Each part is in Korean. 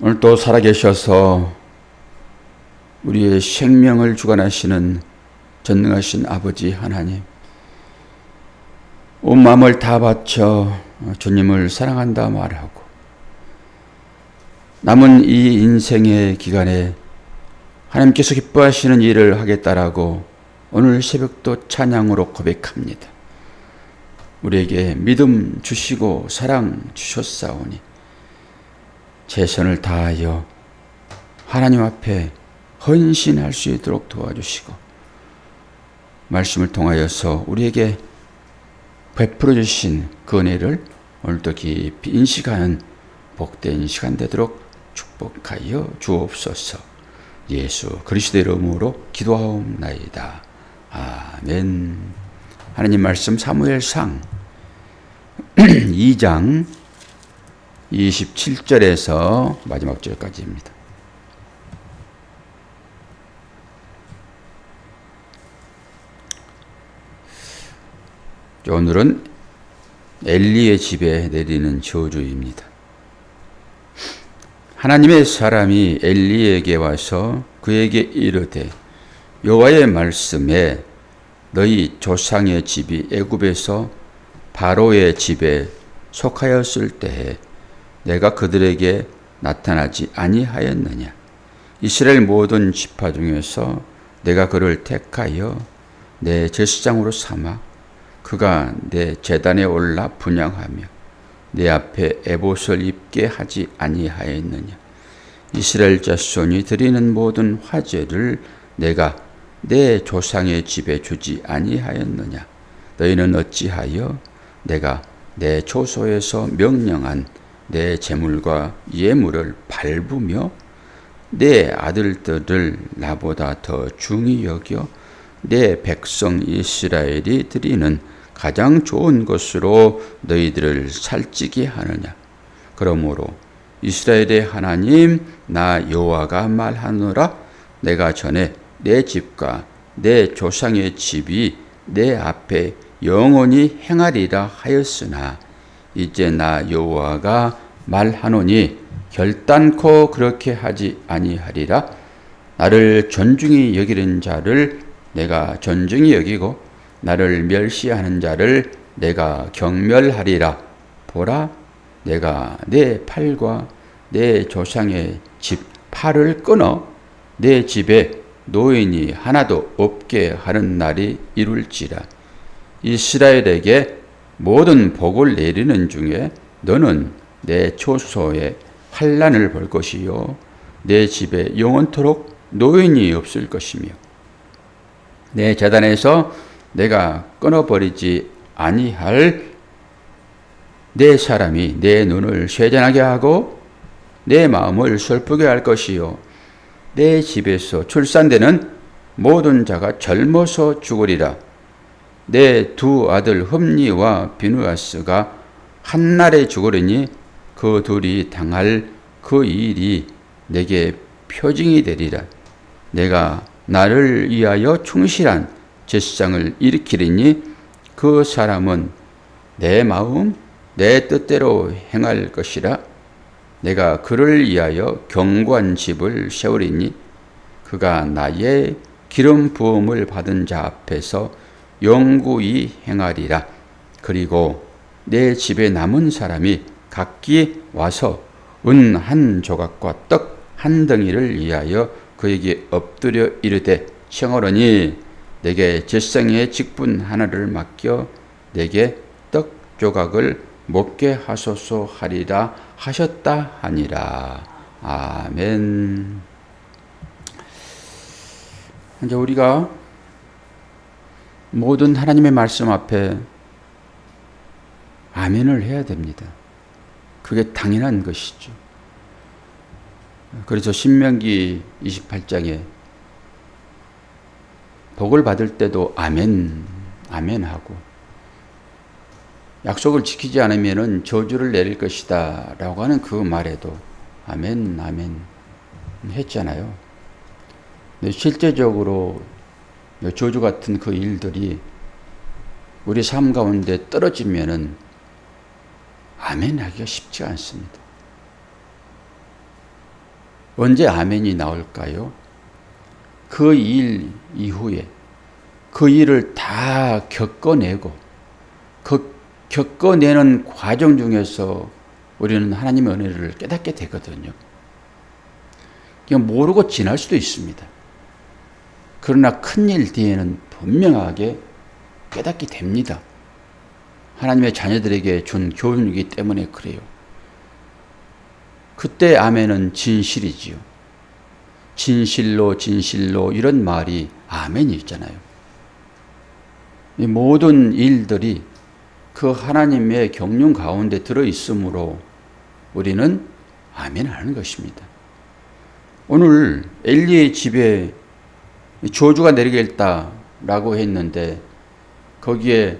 오늘 또 살아계셔서 우리의 생명을 주관하시는 전능하신 아버지 하나님, 온 마음을 다 바쳐 주님을 사랑한다 말하고 남은 이 인생의 기간에 하나님께서 기뻐하시는 일을 하겠다라고 오늘 새벽도 찬양으로 고백합니다. 우리에게 믿음 주시고 사랑 주셨사오니 최선을 다하여 하나님 앞에 헌신할 수 있도록 도와주시고 말씀을 통하여서 우리에게 베풀어 주신 그 은혜를 오늘도 깊이 인식하는 복된 시간 되도록 축복하여 주옵소서. 예수 그리스도의 이름으로 기도하옵나이다. 아멘. 하나님 말씀 사무엘상 2장 27절에서 마지막 절까지입니다. 오늘은 엘리의 집에 내리는 저주입니다. 하나님의 사람이 엘리에게 와서 그에게 이르되 여호와의 말씀에 너희 조상의 집이 애굽에서 바로의 집에 속하였을 때에 내가 그들에게 나타나지 아니하였느냐. 이스라엘 모든 지파 중에서 내가 그를 택하여 내 제사장으로 삼아 그가 내 제단에 올라 분향하며 내 앞에 에봇을 입게 하지 아니하였느냐. 이스라엘 자손이 드리는 모든 화제를 내가 내 조상의 집에 주지 아니하였느냐. 너희는 어찌하여 내가 내 조소에서 명령한 내 재물과 예물을 밟으며 내 아들들을 나보다 더 중히 여겨 내 백성 이스라엘이 드리는 가장 좋은 것으로 너희들을 살찌게 하느냐. 그러므로 이스라엘의 하나님 나 여호와가 말하노라. 내가 전에 내 집과 내 조상의 집이 내 앞에 영원히 행하리라 하였으나 이제 나 여호와가 말하노니 결단코 그렇게 하지 아니하리라. 나를 존중히 여기는 자를 내가 존중히 여기고 나를 멸시하는 자를 내가 경멸하리라. 보라, 내가 내 팔과 내 조상의 집 팔을 끊어 내 집에 노인이 하나도 없게 하는 날이 이룰지라. 이스라엘에게 모든 복을 내리는 중에 너는 내 초소에 환난을 볼 것이요 내 집에 영원토록 노인이 없을 것이며 내 제단에서 내가 끊어버리지 아니할 내 사람이 내 눈을 쇠잔하게 하고 내 마음을 슬프게 할 것이요 내 집에서 출산되는 모든 자가 젊어서 죽으리라. 내 두 아들 흠니와 비누아스가 한날에 죽으리니 그 둘이 당할 그 일이 내게 표징이 되리라. 내가 나를 위하여 충실한 제사장을 일으키리니 그 사람은 내 마음 내 뜻대로 행할 것이라. 내가 그를 위하여 견고한 집을 세우리니 그가 나의 기름 부음을 받은 자 앞에서 영구히 행하리라. 그리고 내 집에 남은 사람이 각기 와서 은 한 조각과 떡 한 덩이를 위하여 그에게 엎드려 이르되 청하노니 내게 제사장의 직분 하나를 맡겨 내게 떡 조각을 먹게 하소서 하리라 하셨다 하니라. 아멘. 이제 우리가 모든 하나님의 말씀 앞에 아멘을 해야 됩니다. 그게 당연한 것이죠. 그래서 신명기 28장에 복을 받을 때도 아멘, 아멘 하고 약속을 지키지 않으면 저주를 내릴 것이다 라고 하는 그 말에도 아멘, 아멘 했잖아요. 근데 실제적으로 저주 같은 그 일들이 우리 삶 가운데 떨어지면은 아멘 하기가 쉽지 않습니다. 언제 아멘이 나올까요? 그 일 이후에 그 일을 다 겪어내고 그 겪어내는 과정 중에서 우리는 하나님의 은혜를 깨닫게 되거든요. 그냥 모르고 지날 수도 있습니다. 그러나 큰일 뒤에는 분명하게 깨닫게 됩니다. 하나님의 자녀들에게 준 교훈이기 때문에 그래요. 그때 아멘은 진실이지요. 진실로 진실로 이런 말이 아멘이 있잖아요. 이 모든 일들이 그 하나님의 경륜 가운데 들어있으므로 우리는 아멘하는 것입니다. 오늘 엘리의 집에 저주가 내리겠다라고 했는데 거기에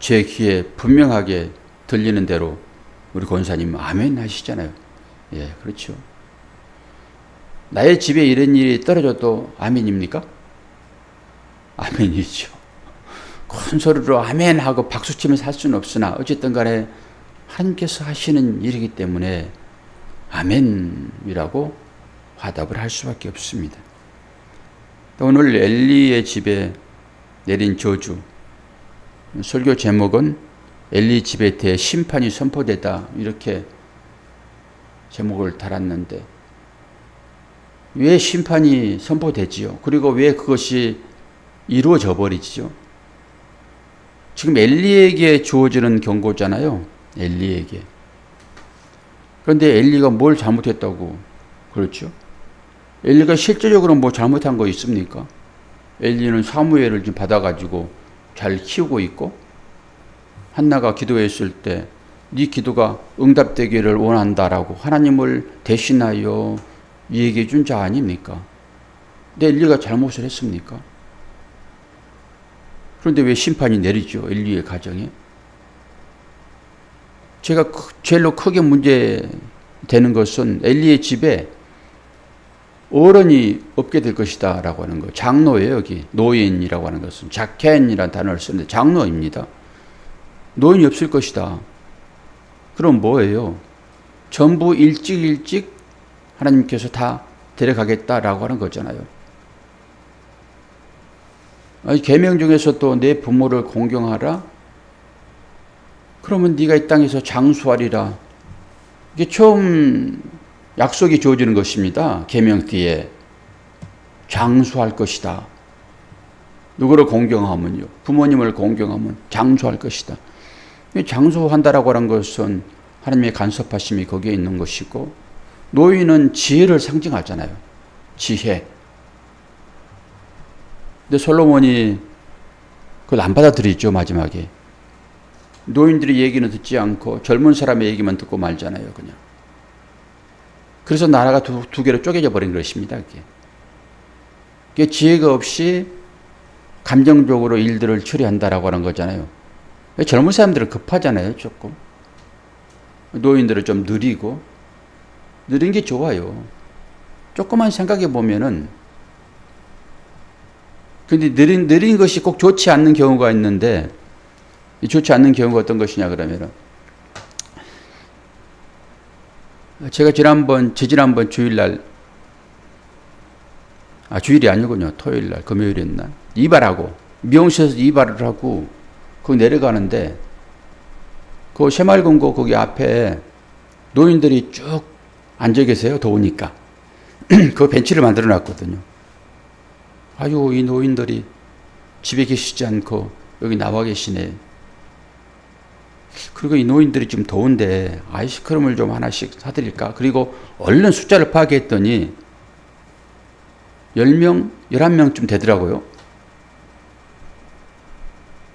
제 귀에 분명하게 들리는 대로 우리 권사님 아멘 하시잖아요. 예, 그렇죠. 나의 집에 이런 일이 떨어져도 아멘입니까? 아멘이죠. 큰 소리로 아멘 하고 박수치면서 할 수는 없으나 어쨌든 간에 하나님께서 하시는 일이기 때문에 아멘이라고 화답을 할 수밖에 없습니다. 오늘 엘리의 집에 내린 저주, 설교 제목은 엘리 집에 대해 심판이 선포되다 이렇게 제목을 달았는데 왜 심판이 선포되지요? 그리고 왜 그것이 이루어져 버리지요? 지금 엘리에게 주어지는 경고잖아요. 엘리에게. 그런데 엘리가 뭘 잘못했다고 그렇죠? 엘리가 실제적으로 뭐 잘못한 거 있습니까? 엘리는 사무엘을 좀 받아가지고 잘 키우고 있고 한나가 기도했을 때 네 기도가 응답되기를 원한다라고 하나님을 대신하여 얘기해 준 자 아닙니까? 근데 엘리가 잘못을 했습니까? 그런데 왜 심판이 내리죠? 엘리의 가정에. 제가 제일로 크게 문제되는 것은 엘리의 집에 어른이 없게 될 것이다 라고 하는 거예요. 장로예요. 여기 노인이라고 하는 것은 자켄이라는 단어를 쓰는데 장로입니다. 노인이 없을 것이다. 그럼 뭐예요? 전부 일찍 하나님께서 다 데려가겠다라고 하는 거잖아요. 계명 중에서 또 내 부모를 공경하라. 그러면 네가 이 땅에서 장수하리라. 이게 처음 약속이 주어지는 것입니다. 계명 뒤에 장수할 것이다. 누구를 공경하면요, 부모님을 공경하면 장수할 것이다. 장수한다라고 하는 것은 하나님의 간섭하심이 거기에 있는 것이고, 노인은 지혜를 상징하잖아요. 지혜. 근데 솔로몬이 그걸 안 받아들이죠. 마지막에 노인들의 얘기는 듣지 않고 젊은 사람의 얘기만 듣고 말잖아요. 그냥. 그래서 나라가 두 개로 쪼개져 버린 것입니다. 그게 지혜가 없이 감정적으로 일들을 처리한다라고 하는 거잖아요. 젊은 사람들은 급하잖아요. 조금. 노인들은 좀 느리고. 느린 게 좋아요. 조금만 생각해 보면은, 근데 느린 것이 꼭 좋지 않는 경우가 있는데, 좋지 않는 경우가 어떤 것이냐 그러면은, 제가 지지난번 주일날, 주일이 아니군요. 토요일날, 금요일이었나? 이발하고, 미용실에서 이발을 하고, 거기 내려가는데, 그 새마을금고 거기 앞에 노인들이 쭉 앉아 계세요. 더우니까. 그 벤치를 만들어 놨거든요. 아유, 이 노인들이 집에 계시지 않고 여기 나와 계시네. 그리고 이 노인들이 좀 더운데 아이스크림을 좀 하나씩 사드릴까? 그리고 얼른 숫자를 파악했더니 10명, 11명쯤 되더라고요.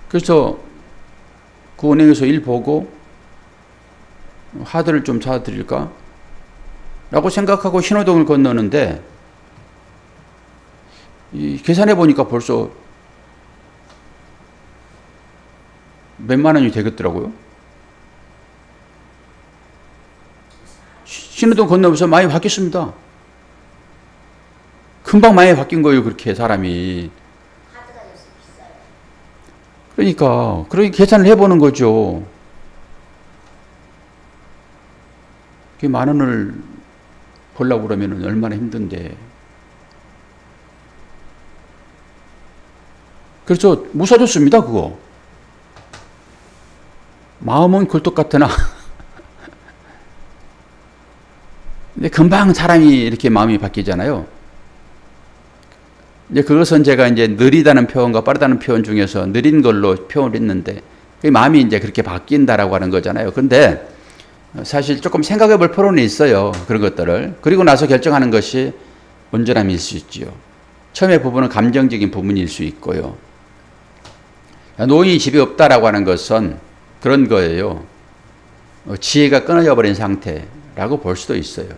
그래서 그 은행에서 일 보고 하드를 좀 사드릴까? 라고 생각하고 신호등을 건너는데, 계산해 보니까 벌써 몇만 원이 되겠더라고요. 신호등 건너면서 많이 바뀌었습니다. 금방 많이 바뀐 거예요. 그렇게 사람이. 그러니까 그렇게 계산을 해보는 거죠. 만 원을 보려고 그러면 얼마나 힘든데. 그래서 무사졌습니다, 그거. 마음은 굴뚝같으나 근데 금방 사람이 이렇게 마음이 바뀌잖아요. 이제 그것은 제가 이제 느리다는 표현과 빠르다는 표현 중에서 느린 걸로 표현을 했는데 그 마음이 이제 그렇게 바뀐다라고 하는 거잖아요. 근데 사실 조금 생각해 볼 필요는 있어요. 그런 것들을. 그리고 나서 결정하는 것이 온전함일 수 있지요. 처음에 부분은 감정적인 부분일 수 있고요. 노인이 집에 없다라고 하는 것은 그런 거예요. 지혜가 끊어져 버린 상태라고 볼 수도 있어요.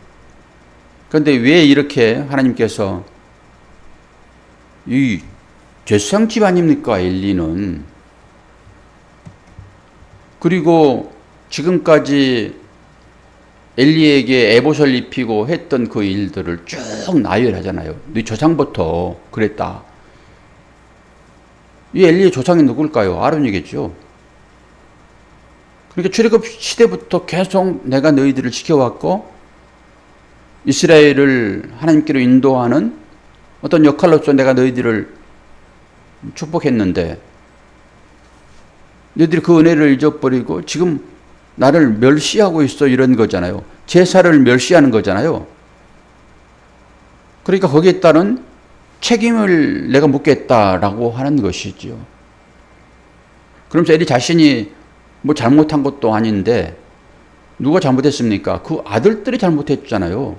그런데 왜 이렇게 하나님께서 이 죄수상 집 아닙니까, 엘리는? 그리고 지금까지 엘리에게 에봇을 입히고 했던 그 일들을 쭉 나열하잖아요. 네 조상부터 그랬다. 이 엘리의 조상이 누굴까요? 아론이겠죠. 그러니까 출애굽 시대부터 계속 내가 너희들을 지켜왔고 이스라엘을 하나님께로 인도하는 어떤 역할로서 내가 너희들을 축복했는데 너희들이 그 은혜를 잊어버리고 지금 나를 멸시하고 있어, 이런 거잖아요. 제사를 멸시하는 거잖아요. 그러니까 거기에 따른 책임을 내가 묻겠다라고 하는 것이지요. 그러면서 엘리 자신이 뭐 잘못한 것도 아닌데 누가 잘못했습니까? 그 아들들이 잘못했잖아요.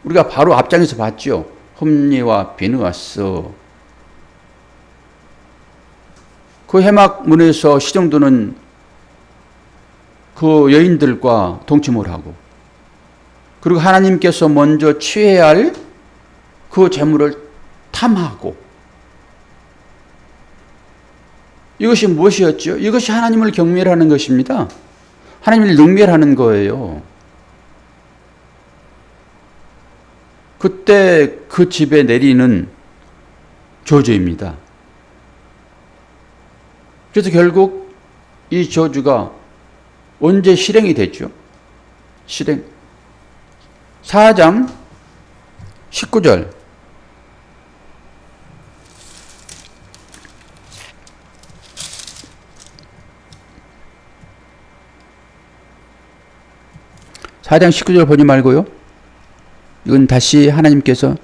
우리가 바로 앞장에서 봤죠. 홈니와 비느하스. 그 회막문에서 시정도는 그 여인들과 동침을 하고, 그리고 하나님께서 먼저 취해야 할 그 재물을 탐하고, 이것이 무엇이었죠? 이것이 하나님을 경멸하는 것입니다. 하나님을 능멸하는 거예요. 그때 그 집에 내리는 저주입니다. 그래서 결국 이 저주가 언제 실행이 됐죠? 실행. 4장 19절. (4장 19절) 보지 말고요. 이건 다시 하나님께서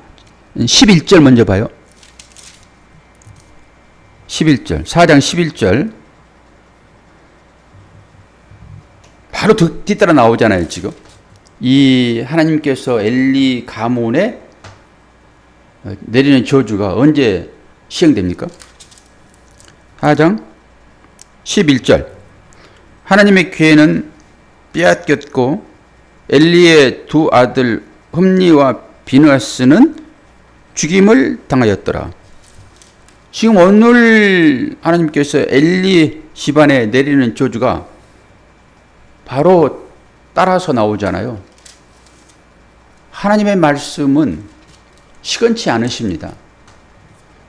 11절 먼저 봐요. 11절. 4장 11절. 바로 뒤따라 나오잖아요, 지금. 이 하나님께서 엘리 가문에 내리는 저주가 언제 시행됩니까? 4장 11절. 하나님의 귀에는 빼앗겼고 엘리의 두 아들 홈니와 비느하스는 죽임을 당하였더라. 지금 오늘 하나님께서 엘리 집안에 내리는 저주가 바로 따라서 나오잖아요. 하나님의 말씀은 시건치 않으십니다.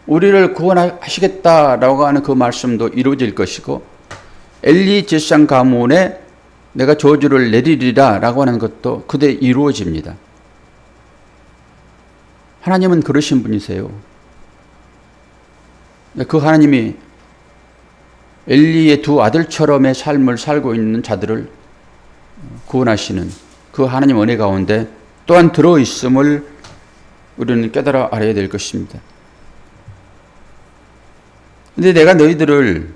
우리를 구원하시겠다라고 하는 그 말씀도 이루어질 것이고, 엘리 제사장 가문에 내가 저주를 내리리라 라고 하는 것도 그대로 이루어집니다. 하나님은 그러신 분이세요. 그 하나님이 엘리의 두 아들처럼의 삶을 살고 있는 자들을 구원하시는 그 하나님 은혜 가운데 또한 들어있음을 우리는 깨달아 알아야 될 것입니다. 근데 내가 너희들을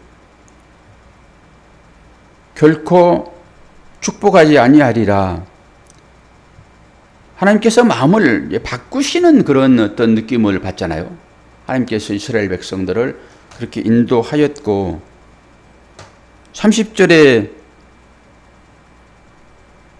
결코 축복하지 아니하리라. 하나님께서 마음을 바꾸시는 그런 어떤 느낌을 받잖아요. 하나님께서 이스라엘 백성들을 그렇게 인도하였고, 30절에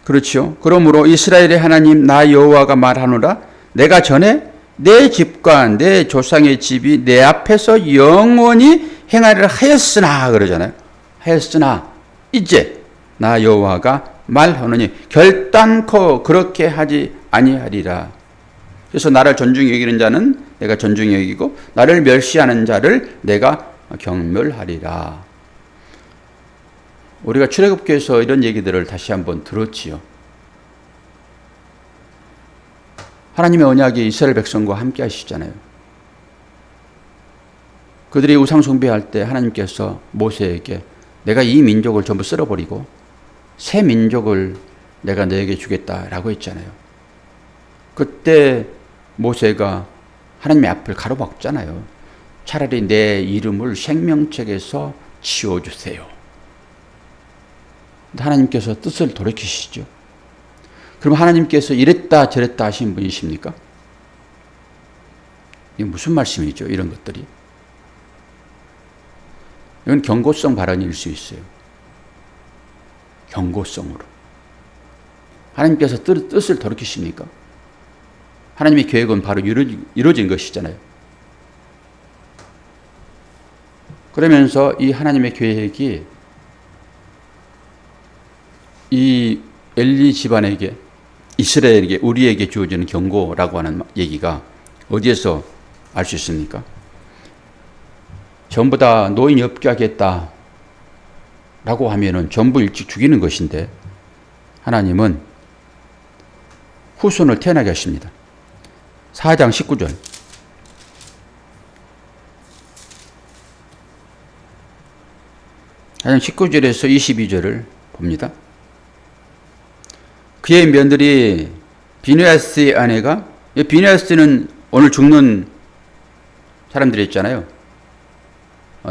그렇죠. 그러므로 이스라엘의 하나님 나 여호와가 말하노라. 내가 전에 내 집과 내 조상의 집이 내 앞에서 영원히 행하리라 하였으나, 그러잖아요. 하였으나 이제 나 여호와가 말하노니 결단코 그렇게 하지 아니하리라. 그래서 나를 존중히 여기는 자는 내가 존중히 여기고 나를 멸시하는 자를 내가 경멸하리라. 우리가 출애굽기에서 이런 얘기들을 다시 한번 들었지요. 하나님의 언약이 이스라엘 백성과 함께 하시잖아요. 그들이 우상 숭배할 때 하나님께서 모세에게 내가 이 민족을 전부 쓸어버리고 새 민족을 내가 너에게 주겠다라고 했잖아요. 그때 모세가 하나님의 앞을 가로막잖아요. 차라리 내 이름을 생명책에서 지워주세요. 하나님께서 뜻을 돌이키시죠. 그럼 하나님께서 이랬다 저랬다 하신 분이십니까? 이게 무슨 말씀이죠? 이런 것들이. 이건 경고성 발언일 수 있어요. 경고성으로. 하나님께서 뜻을 돌이키십니까? 하나님의 계획은 바로 이루어진 것이잖아요. 그러면서 이 하나님의 계획이 이 엘리 집안에게, 이스라엘에게, 우리에게 주어지는 경고라고 하는 얘기가 어디에서 알 수 있습니까? 전부 다 노인이 없게 하겠다 라고 하면은 전부 일찍 죽이는 것인데 하나님은 후손을 태어나게 하십니다. 4장 19절. 4장 19절에서 22절을 봅니다. 그의 며느리 비느하스의 아내가, 비느하스는 오늘 죽는 사람들이 있잖아요.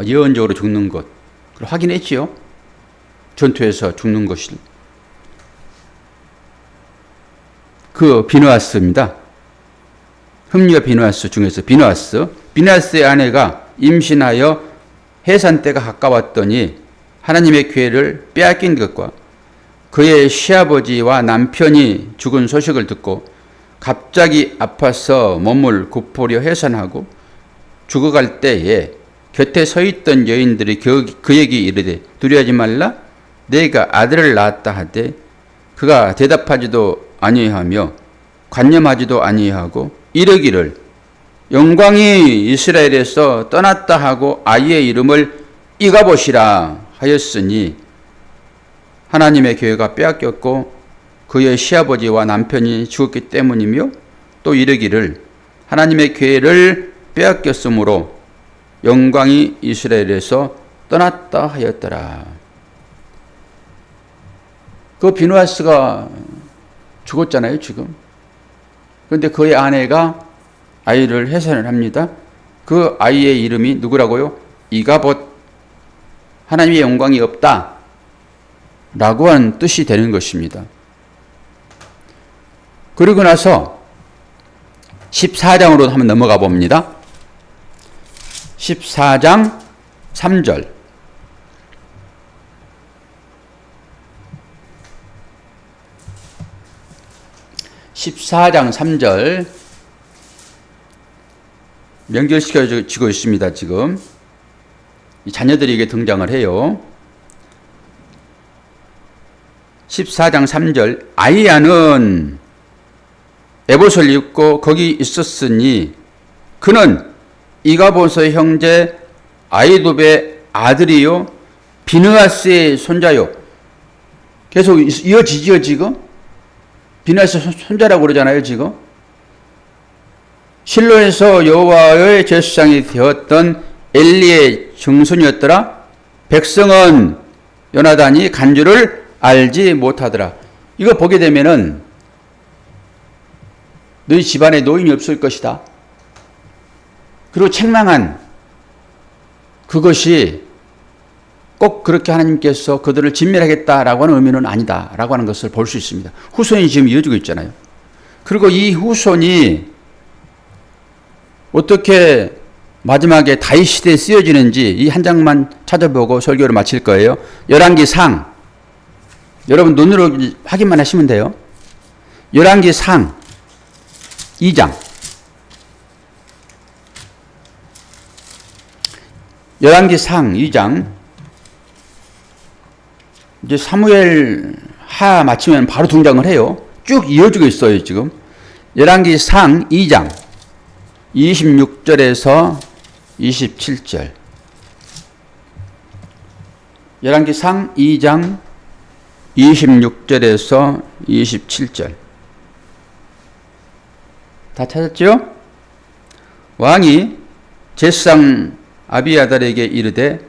예언적으로 죽는 것. 그걸 확인했지요. 전투에서 죽는 것을. 그 비느하스입니다. 흠리와 비느하스 중에서 비느하스의 아내가 임신하여 해산 때가 가까웠더니 하나님의 기회를 빼앗긴 것과 그의 시아버지와 남편이 죽은 소식을 듣고 갑자기 아파서 몸을 굽으려 해산하고 죽어갈 때에 곁에 서 있던 여인들이 그에게 이르되 두려워하지 말라 내가 아들을 낳았다 하되 그가 대답하지도 아니하며 관념하지도 아니하고 이르기를 영광이 이스라엘에서 떠났다 하고 아이의 이름을 이가봇이라 하였으니 하나님의 교회가 빼앗겼고 그의 시아버지와 남편이 죽었기 때문이며 또 이르기를 하나님의 교회를 빼앗겼으므로 영광이 이스라엘에서 떠났다 하였더라. 그 비느하스가 죽었잖아요, 지금. 그런데 그의 아내가 아이를 해산을 합니다. 그 아이의 이름이 누구라고요? 이가봇. 하나님의 영광이 없다 라고 한 뜻이 되는 것입니다. 그리고 나서 14장으로 한번 넘어가 봅니다. 14장 3절. 14장 3절 연결시켜지고 있습니다. 지금 이 자녀들에게 등장을 해요. 14장 3절 아이야는 에봇을 입고 거기 있었으니 그는 이가봇의 형제 아이돔의 아들이요 비느하스의 손자요. 계속 이어지지요 지금. 비느하스 손자라고 그러잖아요 지금. 실로에서 여호와의 제사장이 되었던 엘리의 증손이었더라. 백성은 요나단이 간 줄을 알지 못하더라. 이거 보게 되면은 너희 집안에 노인이 없을 것이다. 그리고 책망한 그것이 꼭 그렇게 하나님께서 그들을 진멸하겠다라고 하는 의미는 아니다라고 하는 것을 볼 수 있습니다. 후손이 지금 이어지고 있잖아요. 그리고 이 후손이 어떻게 마지막에 다윗 시대에 쓰여지는지 이 한 장만 찾아보고 설교를 마칠 거예요. 열왕기상. 여러분 눈으로 확인만 하시면 돼요. 열왕기상 2장. 열왕기상 2장. 이제 사무엘 하 마치면 바로 등장을 해요. 쭉 이어지고 있어요, 지금. 열왕기상 2장 26절에서 27절. 열왕기상 2장 26절에서 27절. 다 찾았죠? 왕이 제사장 아비아달에게 이르되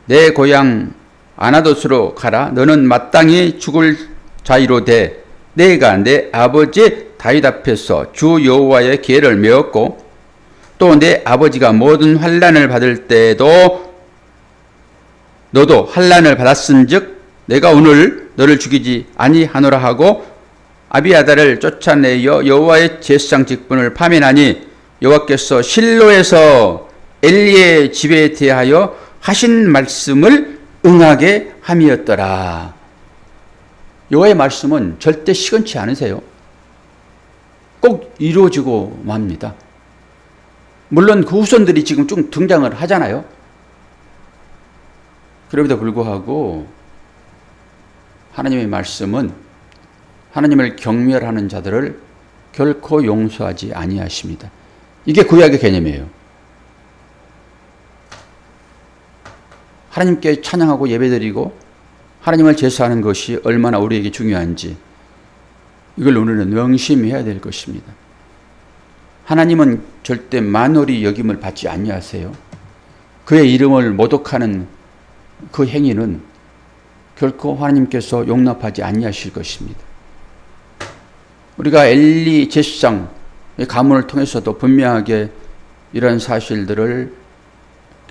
내 고향 아나돗으로 가라. 너는 마땅히 죽을 자이로되 내가 내 아버지 다윗 앞에서 주 여호와의 계를 메었고 또 내 아버지가 모든 환난을 받을 때에도 너도 환난을 받았은즉 내가 오늘 너를 죽이지 아니하노라 하고 아비아달을 쫓아내어 여호와의 제사장 직분을 파면하니 여호와께서 실로에서 엘리의 집에 대하여 하신 말씀을 응하게 함이었더라. 여호와의 말씀은 절대 시건치 않으세요. 꼭 이루어지고 맙니다. 물론 그 후손들이 지금 좀 등장을 하잖아요. 그럼에도 불구하고 하나님의 말씀은 하나님을 경멸하는 자들을 결코 용서하지 아니하십니다. 이게 구약의 개념이에요. 하나님께 찬양하고 예배드리고 하나님을 제사하는 것이 얼마나 우리에게 중요한지 이걸 우리는 명심해야 될 것입니다. 하나님은 절대 만홀히 여김을 받지 아니하세요. 그의 이름을 모독하는 그 행위는 결코 하나님께서 용납하지 아니하실 것입니다. 우리가 엘리 제사장의 가문을 통해서도 분명하게 이런 사실들을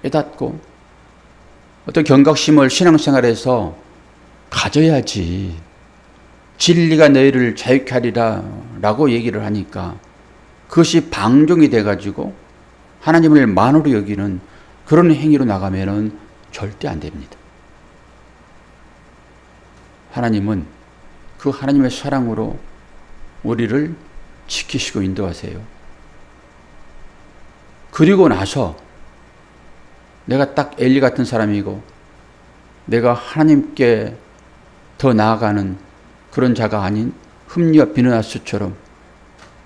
깨닫고 어떤 경각심을 신앙생활에서 가져야지. 진리가 너희를 자유케 하리라 라고 얘기를 하니까 그것이 방종이 돼가지고 하나님을 만홀히 여기는 그런 행위로 나가면은 절대 안 됩니다. 하나님은 그 하나님의 사랑으로 우리를 지키시고 인도하세요. 그리고 나서 내가 딱 엘리 같은 사람이고 내가 하나님께 더 나아가는 그런 자가 아닌 흠리와 비느하스처럼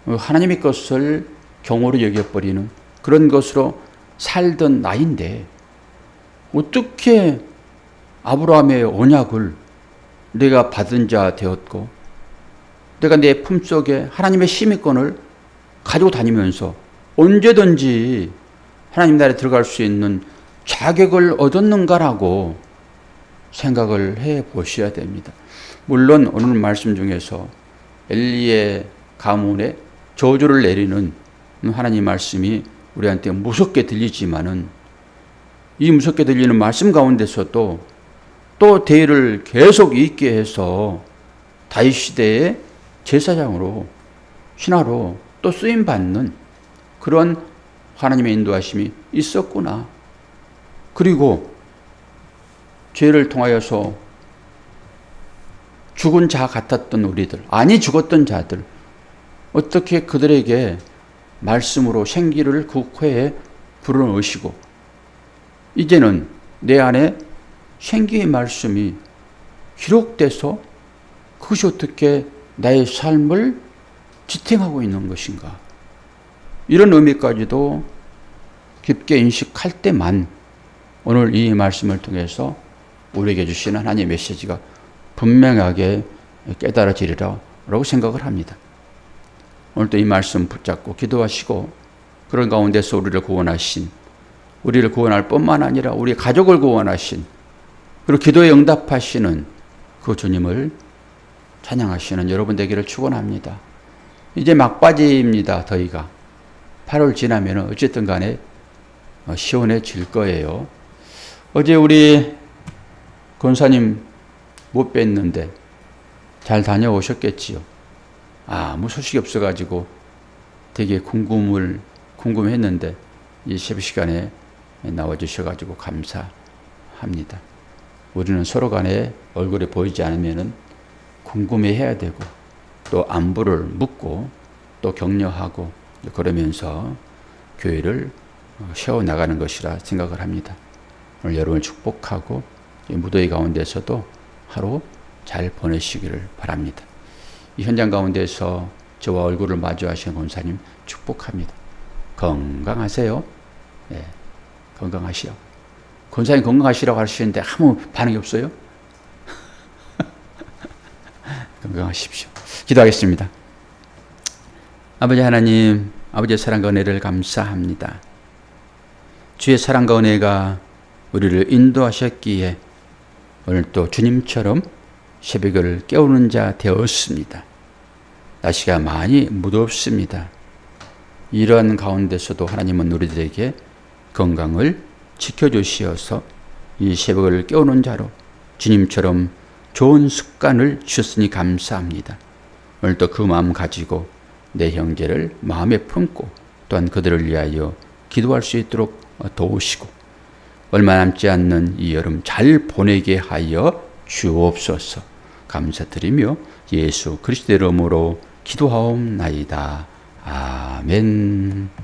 하나님의 것을 경호로 여겨버리는 그런 것으로 살던 나인데 어떻게 아브라함의 언약을 내가 받은 자 되었고 내가 내 품속에 하나님의 심의권을 가지고 다니면서 언제든지 하나님 나라에 들어갈 수 있는 자격을 얻었는가라고 생각을 해 보셔야 됩니다. 물론 오늘 말씀 중에서 엘리의 가문에 저주를 내리는 하나님 말씀이 우리한테 무섭게 들리지만은 이 무섭게 들리는 말씀 가운데서도 또 대의를 계속 있게 해서 다윗 시대의 제사장으로 신하로 또 쓰임받는 그런 하나님의 인도하심이 있었구나. 그리고 죄를 통하여서 죽은 자 같았던 우리들, 아니 죽었던 자들, 어떻게 그들에게 말씀으로 생기를 그 코에 불어넣으시고 이제는 내 안에 생기의 말씀이 기록돼서 그것이 어떻게 나의 삶을 지탱하고 있는 것인가. 이런 의미까지도 깊게 인식할 때만 오늘 이 말씀을 통해서 우리에게 주시는 하나님의 메시지가 분명하게 깨달아지리라고 생각을 합니다. 오늘도 이 말씀 붙잡고 기도하시고 그런 가운데서 우리를 구원할 뿐만 아니라 우리 가족을 구원하신 그리고 기도에 응답하시는 그 주님을 찬양하시는 여러분 되기를 축원합니다. 이제 막바지입니다. 더위가 8월 지나면 어쨌든 간에 시원해질 거예요. 어제 우리 권사님 못 뵀는데 잘 다녀오셨겠지요. 아무 소식이 없어가지고 되게 궁금했는데 이 새벽 시간에 나와주셔가지고 감사합니다. 우리는 서로 간에 얼굴이 보이지 않으면 궁금해해야 되고 또 안부를 묻고 또 격려하고 그러면서 교회를 세워나가는 것이라 생각을 합니다. 오늘 여러분을 축복하고 무더위 가운데서도 하루 잘 보내시기를 바랍니다. 이 현장 가운데서 저와 얼굴을 마주하시는 권사님 축복합니다. 건강하세요. 네, 건강하시오. 권사님 건강하시라고 하시는데 아무 반응이 없어요? 건강하십시오. 기도하겠습니다. 아버지 하나님, 아버지의 사랑과 은혜를 감사합니다. 주의 사랑과 은혜가 우리를 인도하셨기에 오늘 또 주님처럼 새벽을 깨우는 자 되었습니다. 날씨가 많이 무덥습니다. 이러한 가운데서도 하나님은 우리들에게 건강을 지켜주시어서 이 새벽을 깨우는 자로 주님처럼 좋은 습관을 주셨으니 감사합니다. 오늘도 그 마음 가지고 내 형제를 마음에 품고 또한 그들을 위하여 기도할 수 있도록 도우시고 얼마 남지 않는 이 여름 잘 보내게 하여 주옵소서. 감사드리며 예수 그리스도의 이름으로 기도하옵나이다. 아멘.